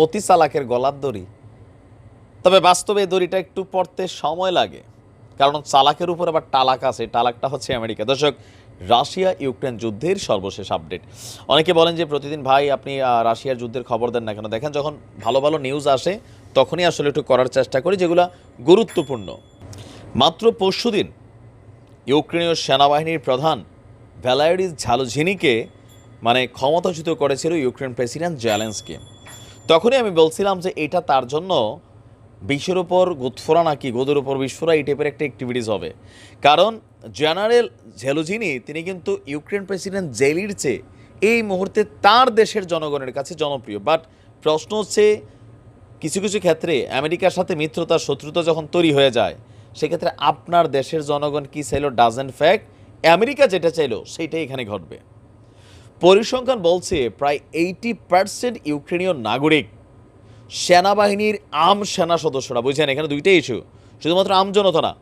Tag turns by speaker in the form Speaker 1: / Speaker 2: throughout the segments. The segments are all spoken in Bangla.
Speaker 1: অতি চালাকের গলার দড়ি। তবে বাস্তবে এই দড়িটা একটু পড়তে সময় লাগে, কারণ চালাকের উপর আবার টালাক আছে। টালাকটা হচ্ছে আমেরিকা। দর্শক, রাশিয়া ইউক্রেন যুদ্ধের সর্বশেষ আপডেট। অনেকে বলেন যে প্রতিদিন ভাই আপনি রাশিয়ার যুদ্ধের খবর দেন না কেন? দেখেন, যখন ভালো ভালো নিউজ আসে তখনই আসলে একটু করার চেষ্টা করি যেগুলো গুরুত্বপূর্ণ। মাত্র পরশুদিন ইউক্রেনীয় সেনাবাহিনীর প্রধান ভ্যালাডিমির ঝালুঝিনিকে ক্ষমতাচ্যুত করেছিল ইউক্রেন প্রেসিডেন্ট জেলেনস্কি। তখনই আমি বলছিলাম যে এটা তার জন্য বিষের ওপর গুদফোড়া নাকি গোদের ওপর বিস্ফোরা, এই টাইপের একটা অ্যাক্টিভিটিস হবে। কারণ জেনারেল ঝেলুঝিনি তিনি কিন্তু ইউক্রেন প্রেসিডেন্ট জেলির চেয়ে এই মুহূর্তে তার দেশের জনগণের কাছে জনপ্রিয়। বাট প্রশ্ন হচ্ছে, কিছু কিছু ক্ষেত্রে আমেরিকার সাথে মিত্রতা শত্রুতা যখন তৈরি হয়ে যায়, সেক্ষেত্রে আপনার দেশের জনগণ কি চাইলো ডাজেন্ট ফ্যাক্ট, আমেরিকা যেটা চাইলো সেইটাই এখানে ঘটবে। পরিসংখ্যান বলছে প্রায় 80% ইউক্রেনীয় নাগরিক সেনাবাহিনীর আম সেনা সদস্যরা, বুঝছেন এখানে দুইটাই ইস্যু, শুধুমাত্র আম জনতা না,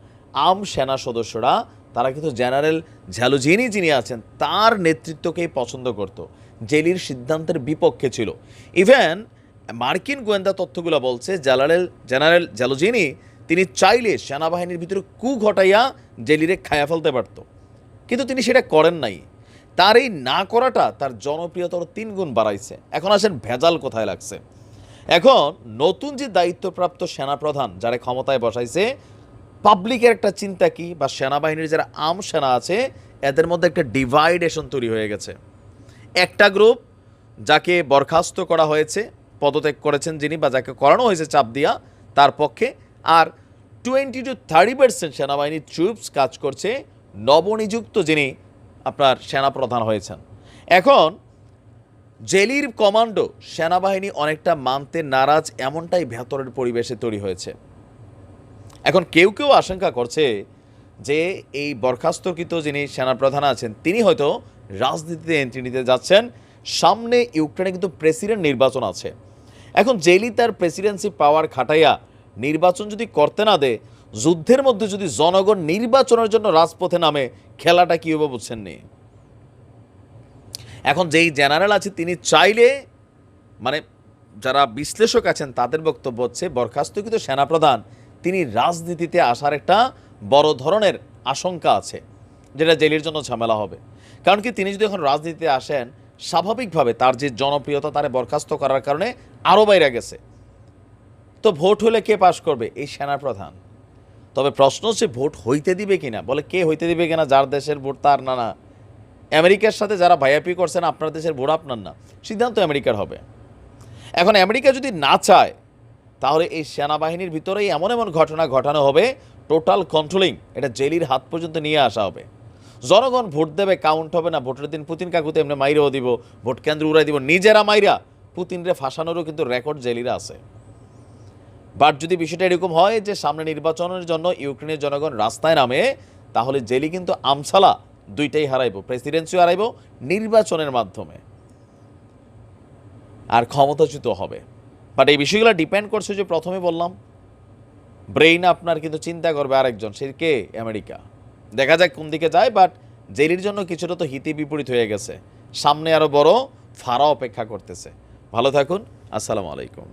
Speaker 1: আম সেনা সদস্যরা তারা কিন্তু জেনারেল ঝ্যালুঝিনি যিনি আছেন তার নেতৃত্বকেই পছন্দ করত, জেলির সিদ্ধান্তের বিপক্ষে ছিল। ইভেন মার্কিন গোয়েন্দা তথ্যগুলো বলছে জেনারেল ঝ্যালুঝিনি তিনি চাইলে সেনাবাহিনীর ভিতরে কু ঘটাইয়া জেলিরে খায়া ফেলতে পারত, কিন্তু তিনি সেটা করেন নাই। তার এই না করাটা তার জনপ্রিয়তার 3 গুণ বাড়াইছে। এখন আসেন ভেজাল কোথায় লাগছে। এখন নতুন যে দায়িত্বপ্রাপ্ত সেনাপ্রধান যারা ক্ষমতায় বসাইছে, পাবলিকের একটা চিন্তা কি, বা সেনাবাহিনীর যারা আম সেনা আছে এদের মধ্যে একটা ডিভাইডেশন তৈরি হয়ে গেছে। একটা গ্রুপ যাকে বরখাস্ত করা হয়েছে, পদত্যাগ করেছেন যিনি, বা যাকে করানো হয়েছে চাপ দিয়া, তার পক্ষে। আর 20-30% সেনাবাহিনীর ট্রুপস কাজ করছে নবনিযুক্ত যিনি আপনার সেনাপ্রধান হয়েছেন। এখন জেলির কমান্ডো সেনাবাহিনী অনেকটা মানতে নারাজ, এমনটাই ভেতরের পরিবেশে তৈরি হয়েছে। এখন কেউ কেউ আশঙ্কা করছে যে এই বরখাস্তকৃত যিনি সেনাপ্রধান আছেন তিনি হয়তো রাজনীতিতে এন্ট্রি নিতে যাচ্ছেন। সামনে ইউক্রেনে কিন্তু প্রেসিডেন্ট নির্বাচন আছে। এখন জেলি তার প্রেসিডেন্সি পাওয়ার খাটাইয়া নির্বাচন যদি করতে না দেয়, যুদ্ধের মধ্যে যদি জনগণ নির্বাচনের জন্য রাজপথে নামে, খেলাটা কী হবে বুঝছেন নি? এখন যেই জেনারেল আছে তিনি চাইলে, যারা বিশ্লেষক আছেন তাদের বক্তব্য হচ্ছে বরখাস্তকৃত সেনাপ্রধান তিনি রাজনীতিতে আসার একটা বড় ধরনের আশঙ্কা আছে, যেটা জেলির জন্য ঝামেলা হবে। কারণ কি, তিনি যদি এখন রাজনীতিতে আসেন, স্বাভাবিকভাবে তার যে জনপ্রিয়তা তারে বরখাস্ত করার কারণে আরও বাইরে গেছে। তো ভোট হলে কে পাশ করবে? এই সেনাপ্রধান। তবে প্রশ্ন হচ্ছে ভোট হইতে দিবে কিনা। বলে কে হইতে দিবে কিনা? যার দেশের ভোট তার না। না, আমেরিকার সাথে যারা ভাইয়াপি করছেন আপনার দেশের ভোট আপনার না, সিদ্ধান্ত আমেরিকার হবে। এখন আমেরিকা যদি না চায়, তাহলে এই সেনাবাহিনীর ভিতরেই এমন এমন ঘটনা ঘটানো হবে, টোটাল কন্ট্রোলিং এটা জেলির হাত পর্যন্ত নিয়ে আসা হবে। জনগণ ভোট দেবে, কাউন্ট হবে না। ভোটের দিন পুতিন কাকুতে এমনি মাইরেও দিব, ভোট কেন্দ্র উড়াই দিব, নিজেরা মাইরা পুতিনরে ফাঁসানোরও কিন্তু রেকর্ড জেলিরা আছে। বাট যদি বিষয়টা এরকম হয় যে সামনে নির্বাচনের জন্য ইউক্রেনের জনগণ রাস্তায় নামে, তাহলে জেলি কিন্তু আমসালা দুইটাই হারাইব, প্রেসিডেন্সিও হারাইব নির্বাচনের মাধ্যমে, আর ক্ষমতাচ্যুত হবে। বাট এই বিষয়গুলো ডিপেন্ড করছে, যে প্রথমে বললাম, ব্রেইন আপনার কিন্তু চিন্তা করবে আরেকজন, সে কে? আমেরিকা। দেখা যাক কোন দিকে যায়। বাট জেলির জন্য কিছুটা তো হিতে বিপরীত হয়ে গেছে, সামনে আরও বড় ফাড়া অপেক্ষা করতেছে। ভালো থাকুন, আসসালামু আলাইকুম।